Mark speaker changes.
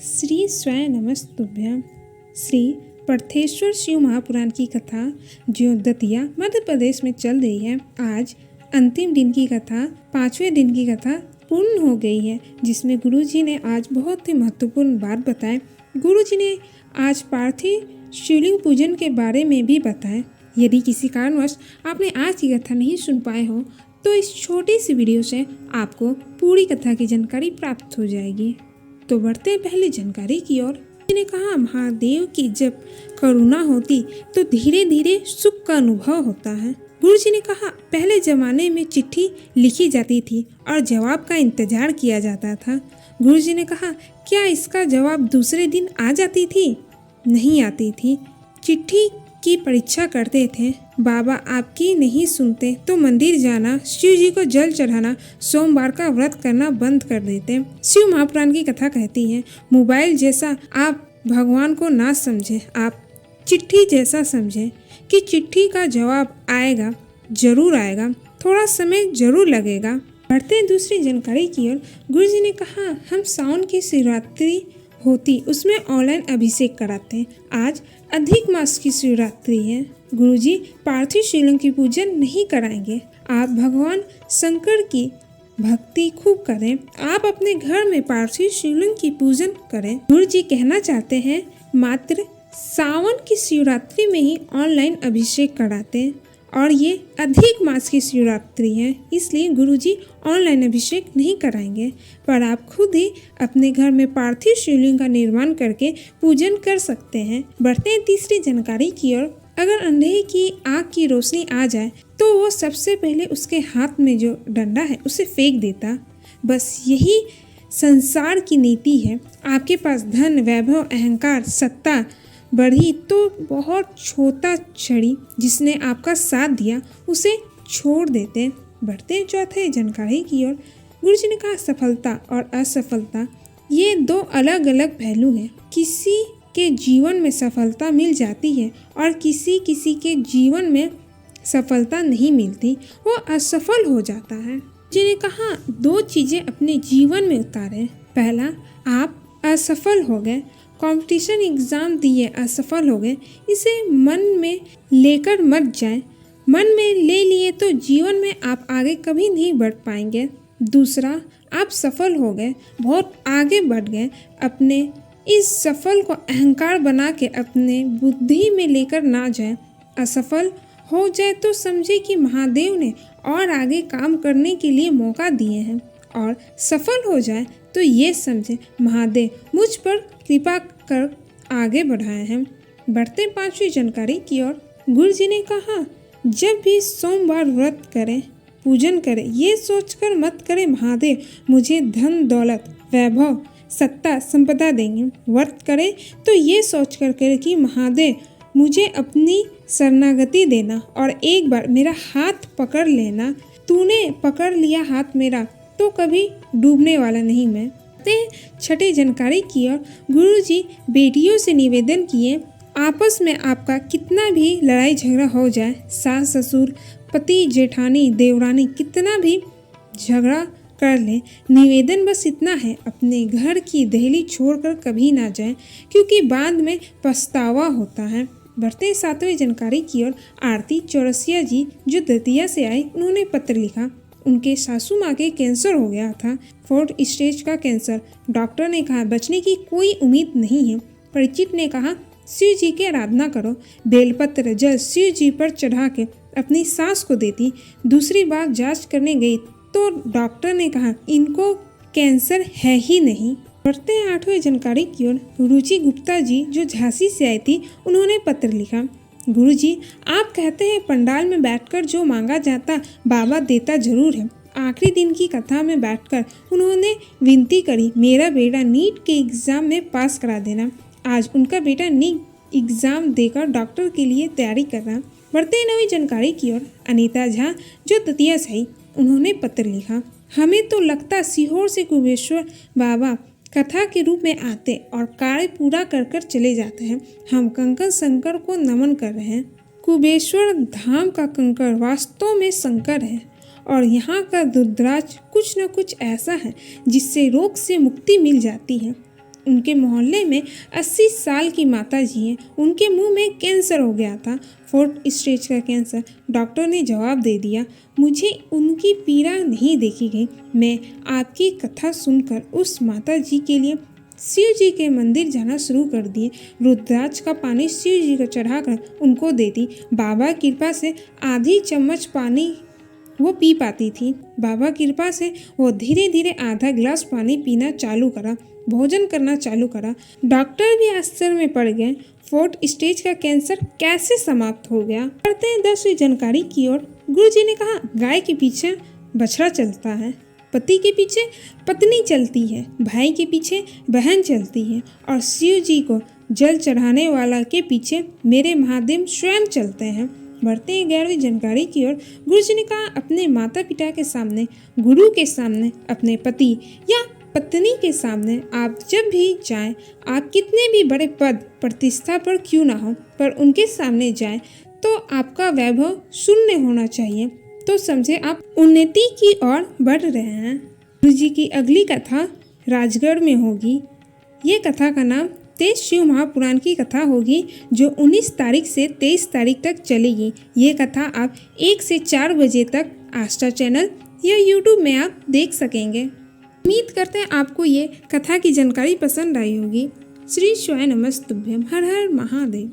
Speaker 1: श्री स्वयं नमस्तुभ्यं। श्री पार्थेश्वर शिव महापुराण की कथा जो दतिया मध्य प्रदेश में चल रही है, आज अंतिम दिन की कथा, 5वें दिन की कथा पूर्ण हो गई है, जिसमें गुरुजी ने आज बहुत ही महत्वपूर्ण बात बताए। गुरुजी ने आज पार्थिव शिवलिंग पूजन के बारे में भी बताया। यदि किसी कारणवश आपने आज की कथा नहीं सुन पाए हो तो इस छोटी सी वीडियो से आपको पूरी कथा की जानकारी प्राप्त हो जाएगी। तो बढ़ते पहले जानकारी की ओर। ने कहा, महादेव की जब करुणा होती तो धीरे धीरे सुख का अनुभव होता है। गुरुजी ने कहा, पहले जमाने में चिट्ठी लिखी जाती थी और जवाब का इंतजार किया जाता था। गुरुजी ने कहा, क्या इसका जवाब दूसरे दिन आ जाती थी? नहीं आती थी। चिट्ठी की परीक्षा करते थे। बाबा आपकी नहीं सुनते तो मंदिर जाना, शिव जी को जल चढ़ाना, सोमवार का व्रत करना बंद कर देते। शिव महापुराण की कथा कहती है, मोबाइल जैसा आप भगवान को ना समझें, आप चिट्ठी जैसा समझें कि चिट्ठी का जवाब आएगा, जरूर आएगा, थोड़ा समय जरूर लगेगा। बढ़ते हैं दूसरी जानकारी की ओर। गुरुजी ने कहा, हम सावन की शिवरात्रि होती उसमें ऑनलाइन अभिषेक कराते हैं। आज अधिक मास की शिवरात्रि है। गुरुजी पार्थिव शिवलिंग की पूजन नहीं कराएंगे। आप भगवान शंकर की भक्ति खूब करें। आप अपने घर में पार्थिव शिवलिंग की पूजन करें। गुरुजी कहना चाहते हैं, मात्र सावन की शिवरात्रि में ही ऑनलाइन अभिषेक कराते हैं और ये अधिक मास की शिवरात्रि है, इसलिए गुरुजी ऑनलाइन अभिषेक नहीं कराएंगे, पर आप खुद ही अपने घर में पार्थिव शिवलिंग का निर्माण करके पूजन कर सकते हैं। बढ़ते हैं तीसरी जानकारी की ओर। अगर अंधे की आँख की रोशनी आ जाए तो वो सबसे पहले उसके हाथ में जो डंडा है उसे फेंक देता। बस यही संसार की नीति है। आपके पास धन, वैभव, अहंकार, सत्ता बढ़ी तो बहुत छोटा छड़ी जिसने आपका साथ दिया उसे छोड़ देते। बढ़ते हैं चौथे जानकारी की ओर। गुरुजी ने कहा, सफलता और असफलता ये दो अलग अलग पहलू हैं। किसी के जीवन में सफलता मिल जाती है और किसी के जीवन में सफलता नहीं मिलती, वो असफल हो जाता है। गुरुजी ने कहा, दो चीज़ें अपने जीवन में उतारें। पहला, आप असफल हो गए, कंपटीशन एग्ज़ाम दिए, असफल हो गए, इसे मन में लेकर मत जाएं। मन में ले लिए तो जीवन में आप आगे कभी नहीं बढ़ पाएंगे। दूसरा, आप सफल हो गए, बहुत आगे बढ़ गए, अपने इस सफल को अहंकार बना के अपने बुद्धि में लेकर ना जाएं। असफल हो जाए तो समझे कि महादेव ने और आगे काम करने के लिए मौका दिए हैं, और सफल हो जाए तो ये समझे महादेव मुझ पर कृपा कर आगे बढ़ाए हैं। बढ़ते 5वीं जानकारी की ओर। गुरुजी ने कहा, जब भी सोमवार व्रत करें, पूजन करें, ये सोचकर मत करें महादेव मुझे धन, दौलत, वैभव, सत्ता, संपदा देंगे। व्रत करें तो ये सोचकर करें कि महादेव मुझे अपनी शरणागति देना और एक बार मेरा हाथ पकड़ लेना। तूने पकड़ लिया हाथ मेरा तो कभी डूबने वाला नहीं मैं। छठी जानकारी की ओर। गुरुजी बेटियों से निवेदन किए, आपस में आपका कितना भी लड़ाई झगड़ा हो जाए, सास ससुर, पति जेठानी, देवरानी कितना भी झगड़ा कर ले, निवेदन बस इतना है, अपने घर की दहली छोड़कर कभी ना जाएं, क्योंकि बाद में पछतावा होता है। बढ़ते 7वीं जानकारी की ओर। आरती चौरसिया जी जो दतिया से आए, उन्होंने पत्र लिखा। उनके सासू माँ के कैंसर हो गया था, 4th स्टेज का कैंसर। डॉक्टर ने कहा बचने की कोई उम्मीद नहीं है। परिचित ने कहा, शिव जी की आराधना करो। बेलपत्र जल शिव जी पर चढ़ा के अपनी सास को देती। दूसरी बार जांच करने गई तो डॉक्टर ने कहा इनको कैंसर है ही नहीं। बढ़ते हैं 8वीं जानकारी की ओर। रुचि गुप्ता जी जो झांसी से आई थी, उन्होंने पत्र लिखा। गुरुजी, आप कहते हैं पंडाल में बैठकर जो मांगा जाता बाबा देता जरूर है। आखिरी दिन की कथा में बैठकर उन्होंने विनती करी, मेरा बेटा नीट के एग्ज़ाम में पास करा देना। आज उनका बेटा नीट एग्ज़ाम देकर डॉक्टर के लिए तैयारी कर रहा। बढ़ते हैं 9वीं जानकारी की ओर। अनीता झा जो दतिया से आई, उन्होंने पत्र लिखा, हमें तो लगता सीहोर से कुबेश्वर बाबा कथा के रूप में आते और कार्य पूरा कर कर चले जाते हैं। हम कंकर शंकर को नमन कर रहे हैं। कुबेश्वर धाम का कंकर वास्तव में शंकर है और यहाँ का रुद्राक्ष कुछ न कुछ ऐसा है जिससे रोग से मुक्ति मिल जाती है। उनके मोहल्ले में 80 साल की माता जी हैं, उनके मुंह में कैंसर हो गया था, 4th स्टेज का कैंसर। डॉक्टर ने जवाब दे दिया, मुझे उनकी पीड़ा नहीं देखी गई। मैं आपकी कथा सुनकर उस माता जी के लिए शिव जी के मंदिर जाना शुरू कर दिए। रुद्राक्ष का पानी शिव जी को चढ़ाकर उनको देती। बाबा की कृपा से आधी चम्मच पानी वो पी पाती थी। बाबा की कृपा से वो धीरे धीरे आधा गिलास पानी पीना चालू करा, भोजन करना चालू करा। डॉक्टर भी आश्चर्य में पड़ गए, 4th स्टेज का कैंसर कैसे समाप्त हो गया। बढ़ते हैं 10वीं जानकारी की ओर। गुरुजी ने कहा, गाय के पीछे बछड़ा चलता है, पति के पीछे पत्नी चलती है, भाई के पीछे बहन चलती है और शिव जी को जल चढ़ाने वाला के पीछे मेरे महादेव स्वयं चलते हैं। बढ़ते हैं 11वीं जानकारी की ओर। गुरुजी ने कहा, अपने माता पिता के सामने, गुरु के सामने, अपने पति या पत्नी के सामने आप जब भी जाएं, आप कितने भी बड़े पद प्रतिष्ठा पर क्यों ना हो, पर उनके सामने जाएं तो आपका वैभव शून्य होना चाहिए, तो समझे आप उन्नति की ओर बढ़ रहे हैं। गुरुजी की अगली कथा राजगढ़ में होगी। ये कथा का नाम 23 शिव महापुराण की कथा होगी, जो 19 तारीख से 23 तारीख तक चलेगी। ये कथा आप 1 से 4 बजे तक आस्था चैनल या यूट्यूब में आप देख सकेंगे। उम्मीद करते हैं आपको ये कथा की जानकारी पसंद आई होगी। श्री शिवाय नमस्तुभ्यम। हर हर महादेव।